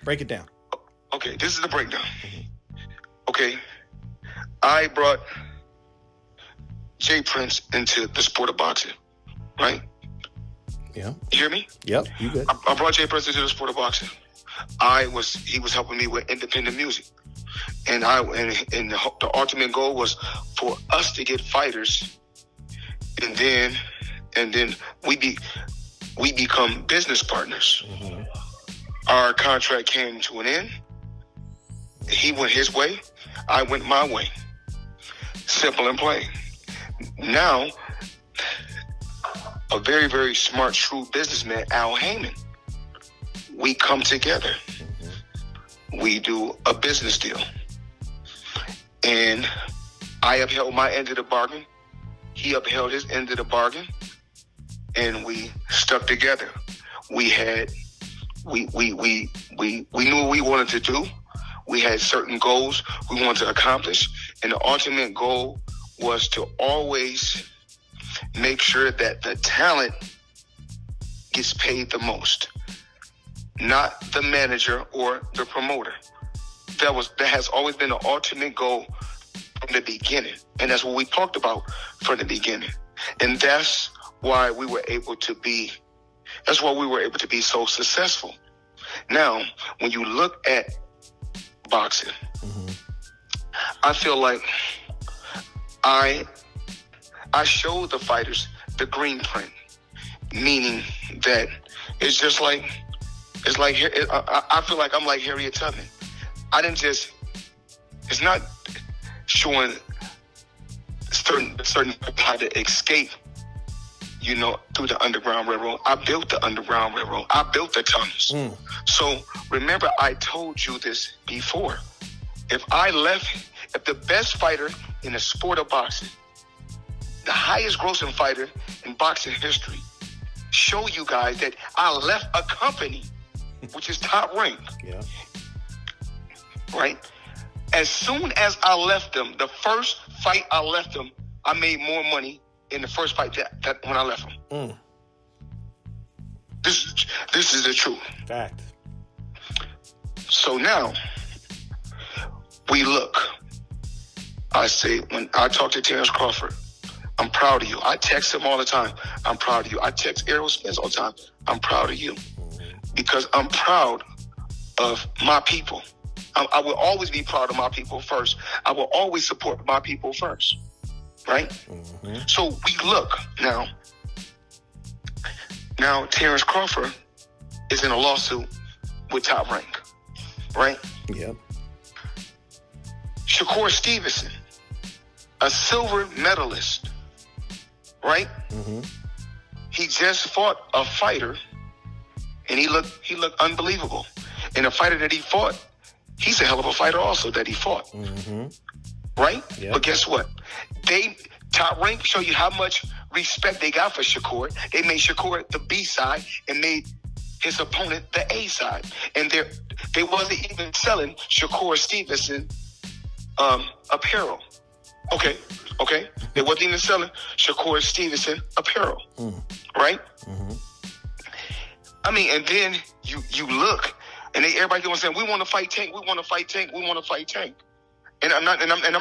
Break it down. Okay, this is the breakdown. Okay, I brought Jay Prince into the sport of boxing, right? Yeah. You hear me? Yep, you good. I brought Jay Prince into the sport of boxing. He was helping me with independent music. And the ultimate goal was for us to get fighters, and then we become business partners. Mm-hmm. Our contract came to an end. He went his way, I went my way. Simple and plain. Now, a very, very smart, shrewd businessman, Al Heyman, we come together. Mm-hmm. We do a business deal. And I upheld my end of the bargain. He upheld his end of the bargain. And we stuck together. We knew what we wanted to do. We had certain goals we wanted to accomplish. And the ultimate goal was to always make sure that the talent gets paid the most, not the manager or the promoter. That has always been the ultimate goal from the beginning. And that's what we talked about from the beginning. And that's why we were able to be so successful. Now, when you look at boxing, mm-hmm. I feel like I showed the fighters the green print, meaning that it's just like, I feel like I'm like Harriet Tubman. It's not showing certain people how to escape, through the Underground Railroad. I built the Underground Railroad. I built the tunnels. Mm. So remember, I told you this before. If the best fighter in the sport of boxing, the highest grossing fighter in boxing history, show you guys that I left a company, which is Top Rank. Yeah. Right? As soon as I left them, the first fight I left them, I made more money in the first fight that when I left them. Mm. This is the truth. Fact. So now we look. I say, when I talk to Terence Crawford, I'm proud of you. I text him all the time. I'm proud of you. I text Errol Spence all the time. I'm proud of you. Because I'm proud of my people. I will always be proud of my people first. I will always support my people first. Right? Mm-hmm. So we look now. Now Terence Crawford is in a lawsuit with Top Rank. Right? Yep. Shakur Stevenson, a silver medalist. Right? Mm-hmm. He just fought a fighter, and he looked unbelievable. And the fighter that he fought, he's a hell of a fighter also that he fought. Mm-hmm. Right? Yep. But guess what? Top Rank show you how much respect they got for Shakur. They made Shakur the B side and made his opponent the A side. And they wasn't even selling Shakur Stevenson apparel. Okay. They wasn't even selling Shakur Stevenson apparel. Mm. Right? Mm-hmm. I mean, and then you look, and everybody was saying, we want to fight Tank, we want to fight Tank, we want to fight Tank. And I'm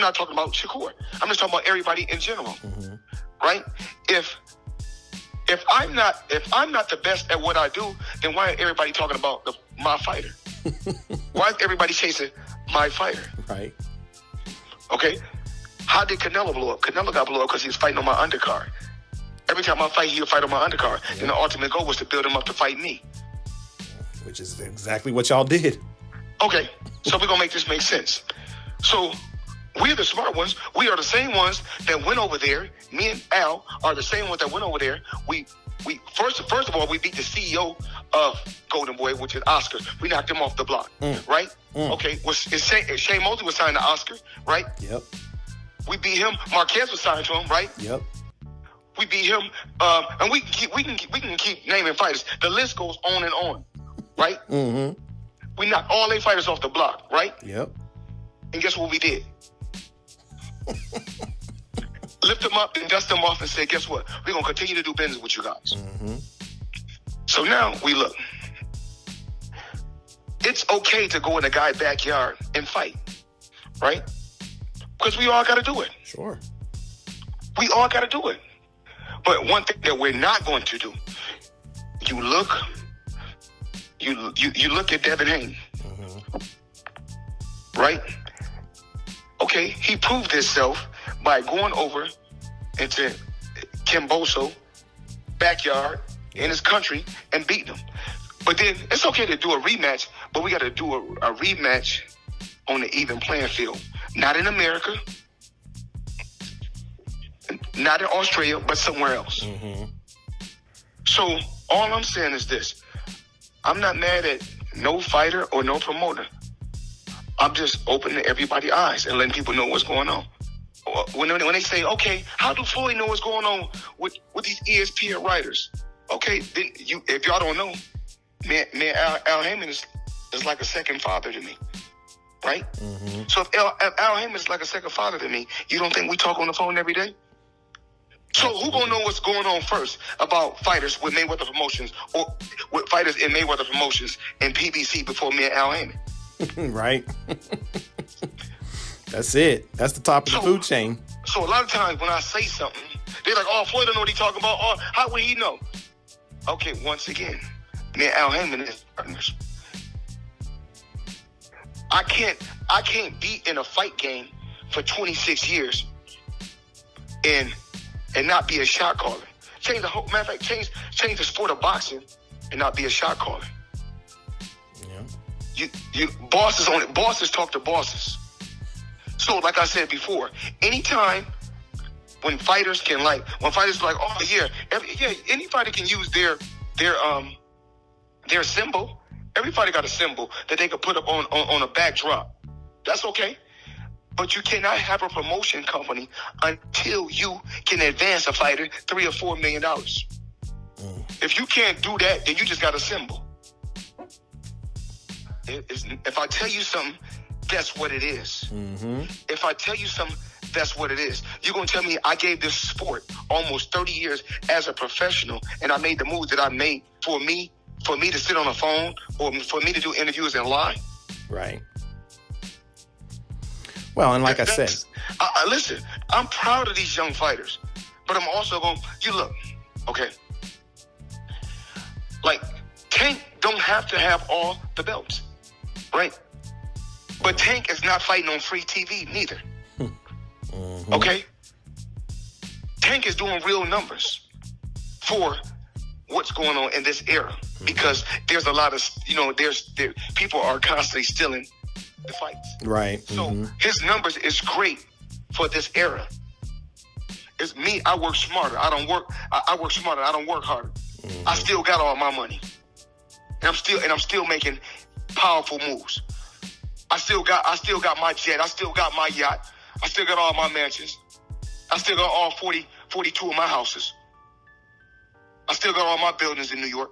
not talking about Shakur. I'm just talking about everybody in general. Mm-hmm. Right? If I'm not the best at what I do, then why is everybody talking about my fighter? Why is everybody chasing my fighter? Right. Okay. How did Canelo blow up? Canelo got blow up because he was fighting on my undercard. Every time I fight, he would fight on my undercard. Yep. And the ultimate goal was to build him up to fight me. Which is exactly what y'all did. Okay. So we're going to make this make sense. So we're the smart ones. We are the same ones that went over there. Me and Al are the same ones that went over there. We first of all, we beat the CEO of Golden Boy, which is Oscar. We knocked him off the block, right? Mm. Okay. Shane Mosley was signed to Oscar, right? Yep. We beat him. Marquez was signed to him, right? Yep. We beat him, and we can keep naming fighters. The list goes on and on, right? Mm-hmm. We knocked all 8 fighters off the block, right? Yep. And guess what we did? Lift them up and dust them off and say, guess what? We're going to continue to do business with you guys. Mm-hmm. So now we look. it's okay to go in a guy's backyard and fight, right? Because we all got to do it. Sure. We all got to do it. But one thing that we're not going to do, you look at Devin Haney, right? Okay, he proved himself by going over into Kimboso backyard in his country and beating him. But then it's okay to do a rematch, but we got to do a rematch on the even playing field. Not in America, not in Australia, but somewhere else. So all I'm saying is this. I'm not mad at no fighter or no promoter. I'm just opening everybody's eyes and letting people know what's going on. When they say, okay, how do Floyd know what's going on with these ESPN writers? Okay, then if y'all don't know, man, Al Heyman is like a second father to me, right? So if Al Heyman is like a second father to me, you don't think we talk on the phone every day? So who gonna know what's going on first about fighters with Mayweather Promotions or with fighters in Mayweather Promotions and PBC before me and Al Heyman? Right. That's it. That's the top of the food chain. So a lot of times when I say something, they're like, oh, Floyd don't know what he's talking about. Oh, how would he know? Okay, once again, me and Al Heyman is partners. I can't be in a fight game for 26 years and not be a shot caller. Change the whole matter of fact, change the sport of boxing and not be a shot caller. Yeah. You bosses talk to bosses. So like I said before, anytime when fighters are like, oh yeah, any fighter can use their symbol. Everybody got a symbol that they could put up on a backdrop. That's okay. But you cannot have a promotion company until you can advance a fighter $3 or $4 million. If you can't do that, then you just got a symbol. If I tell you something, that's what it is. If I tell you something, that's what it is. You're going to tell me I gave this sport almost 30 years as a professional, and I made the moves that I made for me to sit on a phone or for me to do interviews and lie? Right. Well, and like I said, listen, I'm proud of these young fighters, but I'm also going, you look, okay, like Tank don't have to have all the belts, right? But Tank is not fighting on free TV neither. Okay? Tank is doing real numbers for what's going on in this era because there's a lot of, people are constantly stealing the fights. Right. So his numbers is great for this era. It's me, I work smarter. I work smarter. I don't work harder. I still got all my money. And I'm still making powerful moves. I still got my jet. I still got my yacht. I still got all my mansions. I still got all 42 of my houses. I still got all my buildings in New York.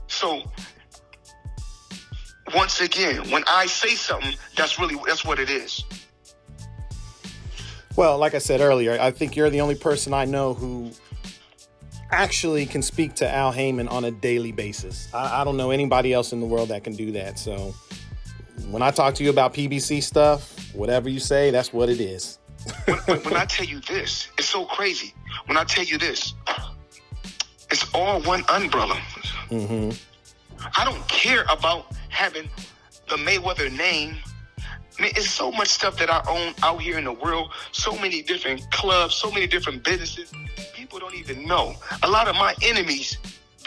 So, once again, when I say something, that's what it is. Well, like I said earlier, I think you're the only person I know who actually can speak to Al Heyman on a daily basis. I don't know anybody else in the world that can do that. So when I talk to you about PBC stuff, whatever you say, that's what it is. when I tell you this, it's so crazy. When I tell you this, it's all one umbrella. I don't care about having the Mayweather name. Man, it's so much stuff that I own out here in the world. So many different clubs, so many different businesses. People don't even know. A lot of my enemies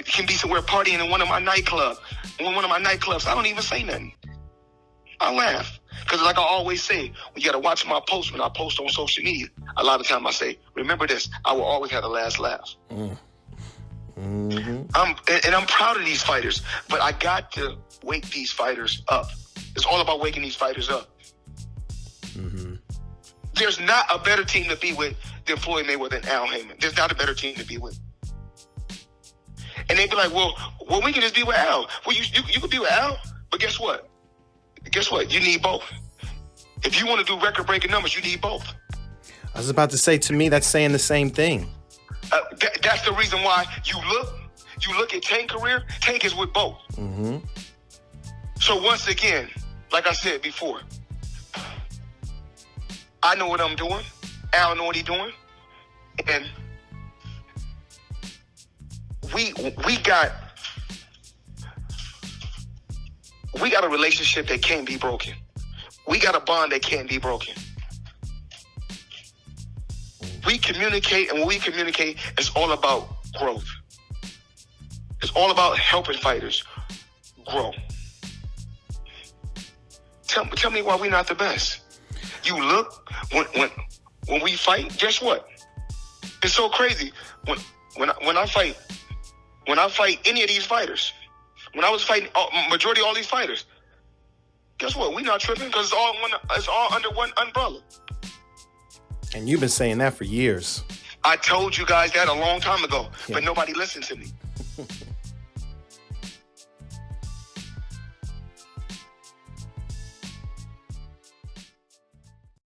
can be somewhere partying in one of my nightclubs. In one of my nightclubs, I don't even say nothing. I laugh. Because like I always say, you got to watch my posts when I post on social media. A lot of time I say, remember this, I will always have the last laugh. I'm proud of these fighters, but I got to wake these fighters up. It's all about waking these fighters up. There's not a better team to be with than Floyd Mayweather and Al Heyman. There's not a better team to be with. And they be like, well, we can just be with Al. Well, you could be with Al, but guess what? You need both. If you want to do record-breaking numbers, you need both. I was about to say, to me, that's saying the same thing. That's the reason why you look at Tank's career. Tank is with both. So once again, like I said before, I know what I'm doing. Al know what he's doing. And we got a relationship that can't be broken. We got a bond that can't be broken. We communicate, and when we communicate, it's all about growth. It's all about helping fighters grow. Tell me why we're not the best. You look when we fight. Guess what? It's so crazy. When I fight any of these fighters, when I was fighting majority of all these fighters, guess what? We're not tripping because it's all under one umbrella. And you've been saying that for years. I told you guys that a long time ago, but nobody listened to me.